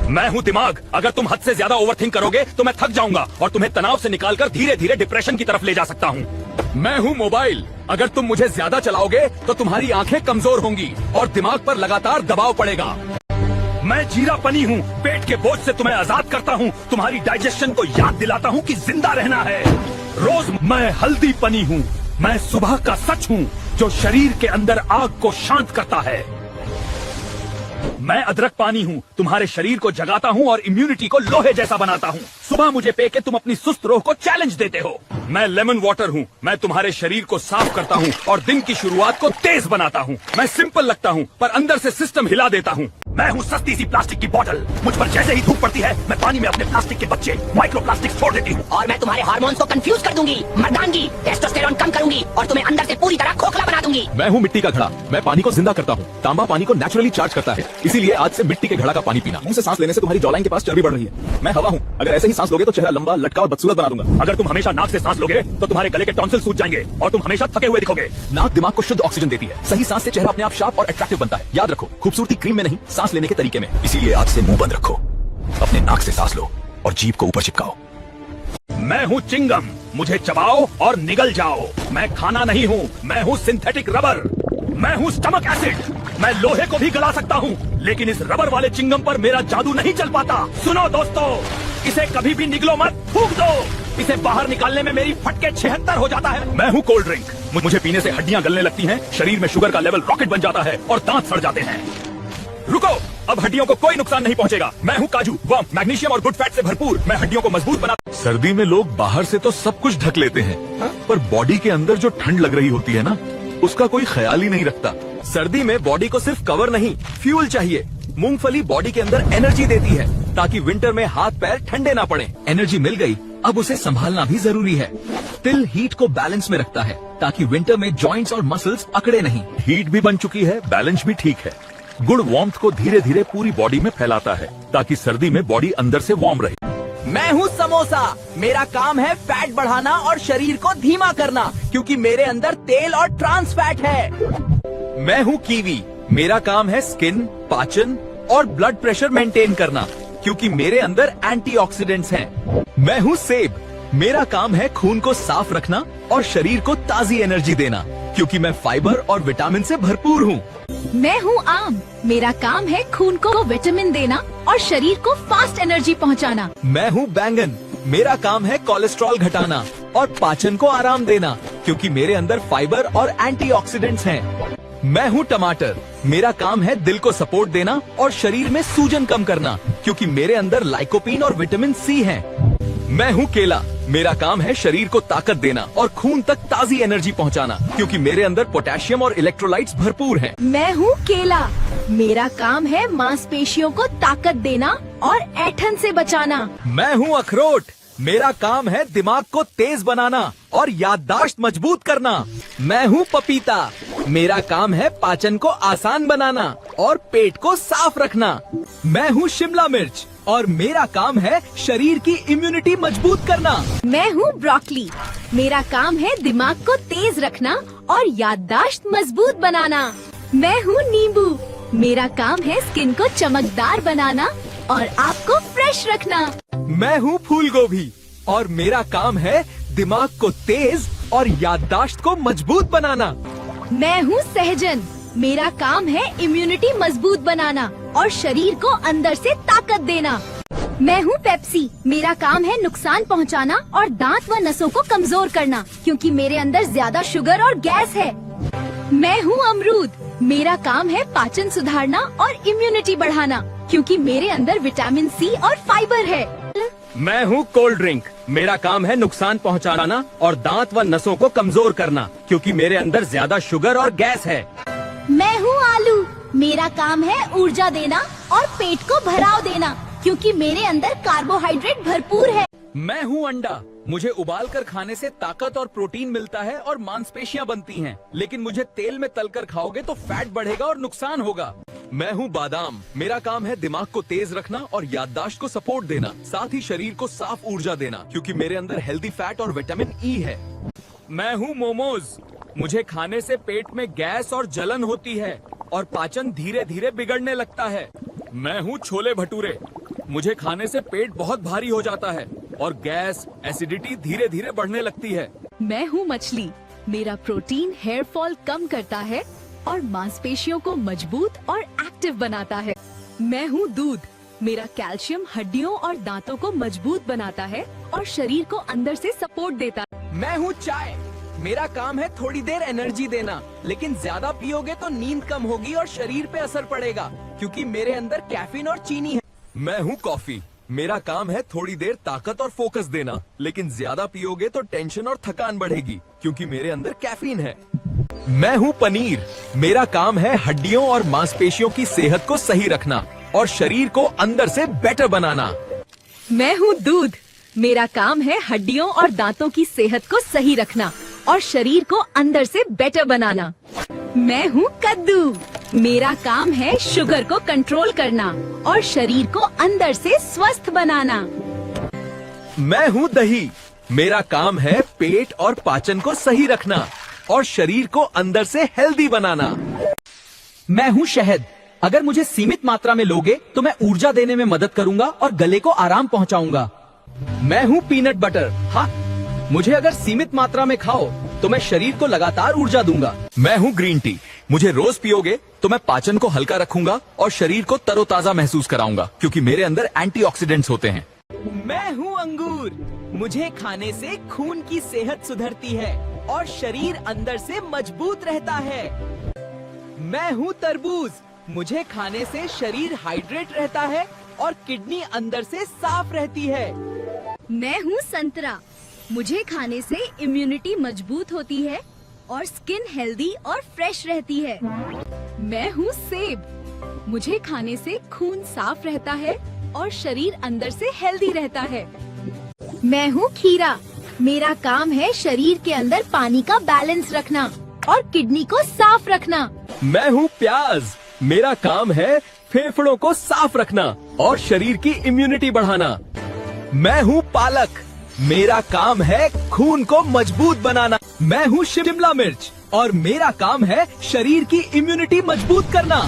मैं हूँ दिमाग। अगर तुम हद से ज्यादा ओवरथिंक करोगे तो मैं थक जाऊंगा और तुम्हें तनाव से निकालकर धीरे धीरे डिप्रेशन की तरफ ले जा सकता हूँ। मैं हूँ मोबाइल। अगर तुम मुझे ज्यादा चलाओगे तो तुम्हारी आंखें कमजोर होंगी और दिमाग पर लगातार दबाव पड़ेगा। मैं जीरा पनी हूँ। पेट के बोझ से तुम्हें आजाद करता हूँ। तुम्हारी डाइजेशन को याद दिलाता हूँ कि जिंदा रहना है। रोज मैं हल्दी पनी हूँ। मैं सुबह का सच हूँ जो शरीर के अंदर आग को शांत करता है। मैं अदरक पानी हूँ। तुम्हारे शरीर को जगाता हूँ और इम्यूनिटी को लोहे जैसा बनाता हूँ। सुबह मुझे पे के तुम अपनी सुस्त रूह को चैलेंज देते हो। मैं लेमन वाटर हूँ। मैं तुम्हारे शरीर को साफ करता हूँ और दिन की शुरुआत को तेज बनाता हूँ। मैं सिंपल लगता हूँ पर अंदर से सिस्टम हिला देता हूँ। मैं हूँ सस्ती सी प्लास्टिक की बोतल। मुझ पर जैसे ही धूप पड़ती है मैं पानी में अपने प्लास्टिक के बच्चे माइक्रो प्लास्टिक छोड़ देती हूँ। और मैं तुम्हारे हार्मोन्स को कंफ्यूज कर दूंगी, मर्दानगी, टेस्टोस्टेरोन कम करूंगी और तुम्हें अंदर से पूरी तरह खोखला बना दूंगी। मैं हूँ मिट्टी का घड़ा। मैं पानी को जिंदा करता हूँ। तांबा पानी को नेचुरली चार्ज करता है, इसीलिए आज से मिट्टी के घड़ा का पानी पीना। मुंह से सांस लेने से तुम्हारी जॉलाइन के पास चर्बी बढ़ रही है। मैं हवा हूँ। अगर ऐसे ही सांस लोगे तो चेहरा लंबा, लटका और बदसूरत बना दूंगा। अगर तुम हमेशा नाक से सांस लोगे तो तुम्हारे गले के टॉन्सिल सूज जाएंगे और तुम हमेशा थके हुए दिखोगे। नाक दिमाग को शुद्ध ऑक्सीजन देती है। सही सांस से चेहरा अपने आप शार्प और अट्रैक्टिव बनता है। याद रखो, खूबसूरती क्रीम में नहीं, सांस लेने के तरीके में। इसीलिए आज से मुंह बंद रखो, अपने नाक से सांस लो और जीभ को ऊपर चिपकाओ। मैं हूँ चिंगम। मुझे चबाओ और निगल जाओ। मैं खाना नहीं हूँ, मैं हूँ सिंथेटिक रबर। मैं हूँ स्टमक एसिड। मैं लोहे को भी गला सकता हूँ, लेकिन इस रबर वाले चिंगम पर मेरा जादू नहीं चल पाता। सुनो दोस्तों, इसे कभी भी निगलो मत, फूंक दो। इसे बाहर निकालने में मेरी फटके 76 हो जाता है। मैं हूँ कोल्ड ड्रिंक। मुझे पीने से हड्डियाँ गलने लगती हैं, शरीर में शुगर का लेवल रॉकेट बन जाता है और दांत सड़ जाते हैं। रुको, अब हड्डियों को कोई नुकसान नहीं पहुंचेगा। मैं हूँ काजू, वर्म, मैग्नीशियम और गुड फैट से भरपूर। मैं हड्डियों को मजबूत बना। सर्दी में लोग बाहर से तो सब कुछ ढक लेते हैं, पर बॉडी के अंदर जो ठंड लग रही होती है ना, उसका कोई ख्याल ही नहीं रखता। सर्दी में बॉडी को सिर्फ कवर नहीं, फ्यूल चाहिए। मूंगफली बॉडी के अंदर एनर्जी देती है ताकि विंटर में हाथ पैर ठंडे ना पड़े। एनर्जी मिल गई, अब उसे संभालना भी जरूरी है। तिल हीट को बैलेंस में रखता है ताकि विंटर में जॉइंट्स और मसल्स अकड़े नहीं। हीट भी बन चुकी है, बैलेंस भी ठीक है। गुड़ वार्मथ को धीरे धीरे पूरी बॉडी में फैलाता है ताकि सर्दी में बॉडी अंदर से वार्म रहे। मैं हूँ समोसा। मेरा काम है फैट बढ़ाना और शरीर को धीमा करना, क्योंकि मेरे अंदर तेल और ट्रांस फैट है। मैं हूँ कीवी। मेरा काम है स्किन, पाचन और ब्लड प्रेशर मेंटेन करना, क्योंकि मेरे अंदर एंटीऑक्सीडेंट्स हैं। मैं हूँ सेब। मेरा काम है खून को साफ रखना और शरीर को ताजी एनर्जी देना, क्योंकि मैं फाइबर और विटामिन से भरपूर हूँ। मैं हूँ आम। मेरा काम है खून को विटामिन देना और शरीर को फास्ट एनर्जी पहुँचाना। मैं हूँ बैंगन। मेरा काम है कोलेस्ट्रॉल घटाना और पाचन को आराम देना, क्योंकि मेरे अंदर फाइबर और एंटीऑक्सीडेंट्स हैं। मैं हूँ टमाटर। मेरा काम है दिल को सपोर्ट देना और शरीर में सूजन कम करना, क्योंकि मेरे अंदर लाइकोपीन और विटामिन सी है। मैं हूँ केला। मेरा काम है शरीर को ताकत देना और खून तक ताजी एनर्जी पहुँचाना, क्योंकि मेरे अंदर पोटेशियम और इलेक्ट्रोलाइट्स भरपूर हैं। मैं हूँ केला। मेरा काम है मांसपेशियों को ताकत देना और ऐठन से बचाना। मैं हूँ अखरोट। मेरा काम है दिमाग को तेज बनाना और याददाश्त मजबूत करना। मैं हूँ पपीता। मेरा काम है पाचन को आसान बनाना और पेट को साफ रखना। मैं हूँ शिमला मिर्च और मेरा काम है शरीर की इम्यूनिटी मजबूत करना। मैं हूँ ब्रोकली। मेरा काम है दिमाग को तेज रखना और याददाश्त मजबूत बनाना। मैं हूँ नींबू। मेरा काम है स्किन को चमकदार बनाना और आपको फ्रेश रखना। मैं हूँ फूल गोभी और मेरा काम है दिमाग को तेज और याददाश्त को मजबूत बनाना। मैं हूँ सहजन। मेरा काम है इम्यूनिटी मजबूत बनाना और शरीर को अंदर से ताकत देना। मैं हूँ पेप्सी। मेरा काम है नुकसान पहुँचाना और दांत व नसों को कमजोर करना, क्योंकि मेरे अंदर ज्यादा शुगर और गैस है। मैं हूँ अमरूद। मेरा काम है पाचन सुधारना और इम्यूनिटी बढ़ाना, क्योंकि मेरे अंदर विटामिन सी और फाइबर है। मैं हूँ कोल्ड ड्रिंक। मेरा काम है नुकसान पहुँचाना और दांत व नसों को कमजोर करना, क्योंकि मेरे अंदर ज्यादा शुगर और गैस है। मैं हूँ आलू। मेरा काम है ऊर्जा देना और पेट को भराव देना, क्योंकि मेरे अंदर कार्बोहाइड्रेट भरपूर है। मैं हूँ अंडा। मुझे उबाल कर खाने से ताकत और प्रोटीन मिलता है और मांसपेशियां बनती हैं, लेकिन मुझे तेल में तलकर खाओगे तो फैट बढ़ेगा और नुकसान होगा। मैं हूँ बादाम। मेरा काम है दिमाग को तेज रखना और याददाश्त को सपोर्ट देना, साथ ही शरीर को साफ ऊर्जा देना, क्योंकि मेरे अंदर हेल्दी फैट और विटामिन ई है। मैं हूँ मोमोज। मुझे खाने से पेट में गैस और जलन होती है और पाचन धीरे धीरे बिगड़ने लगता है। मैं हूँ छोले भटूरे। मुझे खाने से पेट बहुत भारी हो जाता है और गैस, एसिडिटी धीरे धीरे बढ़ने लगती है। मैं हूँ मछली। मेरा प्रोटीन हेयर फॉल कम करता है और मांसपेशियों को मजबूत और एक्टिव बनाता है। मैं हूँ दूध। मेरा कैल्शियम हड्डियों और दांतों को मजबूत बनाता है और शरीर को अंदर से सपोर्ट देता है। मैं हूँ चाय। मेरा काम है थोड़ी देर एनर्जी देना, लेकिन ज्यादा पियोगे तो नींद कम होगी और शरीर पे असर पड़ेगा, क्योंकि मेरे अंदर कैफीन और चीनी है। मैं हूँ कॉफी। मेरा काम है थोड़ी देर ताकत और फोकस देना, लेकिन ज्यादा पियोगे तो टेंशन और थकान बढ़ेगी, क्योंकि मेरे अंदर कैफीन है। मैं हूँ पनीर। मेरा काम है हड्डियों और मांसपेशियों की सेहत को सही रखना और शरीर को अंदर से बेटर बनाना। मैं हूँ दूध। मेरा काम है हड्डियों और दांतों की सेहत को सही रखना और शरीर को अंदर से बेटर बनाना। मैं हूँ कद्दू। मेरा काम है शुगर को कंट्रोल करना और शरीर को अंदर से स्वस्थ बनाना। मैं हूँ दही। मेरा काम है पेट और पाचन को सही रखना और शरीर को अंदर से हेल्दी बनाना। मैं हूँ शहद। अगर मुझे सीमित मात्रा में लोगे तो मैं ऊर्जा देने में मदद करूंगा और गले को आराम पहुंचाऊंगा। मैं हूँ पीनट बटर। हाँ, मुझे अगर सीमित मात्रा में खाओ तो मैं शरीर को लगातार ऊर्जा दूंगा। मैं हूँ ग्रीन टी। मुझे रोज पियोगे तो मैं पाचन को हल्का रखूंगा और शरीर को तरोताजा महसूस कराऊंगा, क्योंकि मेरे अंदर एंटीऑक्सीडेंट्स होते हैं। मैं हूँ अंगूर। मुझे खाने से खून की सेहत सुधरती है और शरीर अंदर से मजबूत रहता है। मैं हूँ तरबूज। मुझे खाने से शरीर हाइड्रेट रहता है और किडनी अंदर से साफ रहती है। मैं हूँ संतरा। मुझे खाने से इम्यूनिटी मजबूत होती है और स्किन हेल्दी और फ्रेश रहती है। मैं हूँ सेब। मुझे खाने से खून साफ रहता है और शरीर अंदर से हेल्दी रहता है। मैं हूँ खीरा। मेरा काम है शरीर के अंदर पानी का बैलेंस रखना और किडनी को साफ रखना। मैं हूँ प्याज। मेरा काम है फेफड़ों को साफ रखना और शरीर की इम्यूनिटी बढ़ाना। मैं हूँ पालक। मेरा काम है खून को मजबूत बनाना। मैं हूँ शिमला मिर्च और मेरा काम है शरीर की इम्यूनिटी मजबूत करना।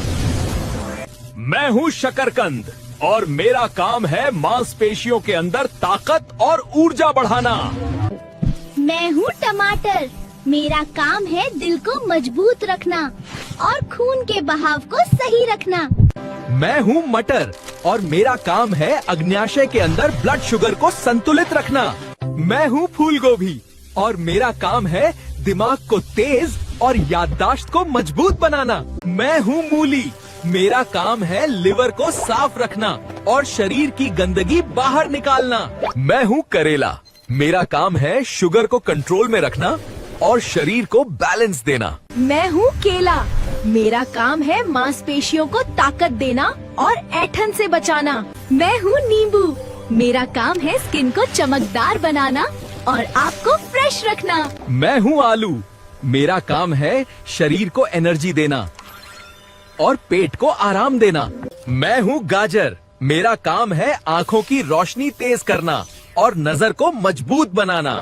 मैं हूँ शकरकंद और मेरा काम है मांसपेशियों के अंदर ताकत और ऊर्जा बढ़ाना। मैं हूँ टमाटर। मेरा काम है दिल को मजबूत रखना और खून के बहाव को सही रखना। मैं हूँ मटर और मेरा काम है अग्न्याशय के अंदर ब्लड शुगर को संतुलित रखना। मैं हूँ फूल गोभी और मेरा काम है दिमाग को तेज और याददाश्त को मजबूत बनाना। मैं हूँ मूली। मेरा काम है लिवर को साफ रखना और शरीर की गंदगी बाहर निकालना। मैं हूँ करेला। मेरा काम है शुगर को कंट्रोल में रखना और शरीर को बैलेंस देना। मैं हूँ केला। मेरा काम है मांसपेशियों को ताकत देना और ऐंठन से बचाना। मैं हूँ नींबू। मेरा काम है स्किन को चमकदार बनाना और आपको फ्रेश रखना। मैं हूँ आलू। मेरा काम है शरीर को एनर्जी देना और पेट को आराम देना। मैं हूँ गाजर। मेरा काम है आँखों की रोशनी तेज करना और नजर को मजबूत बनाना।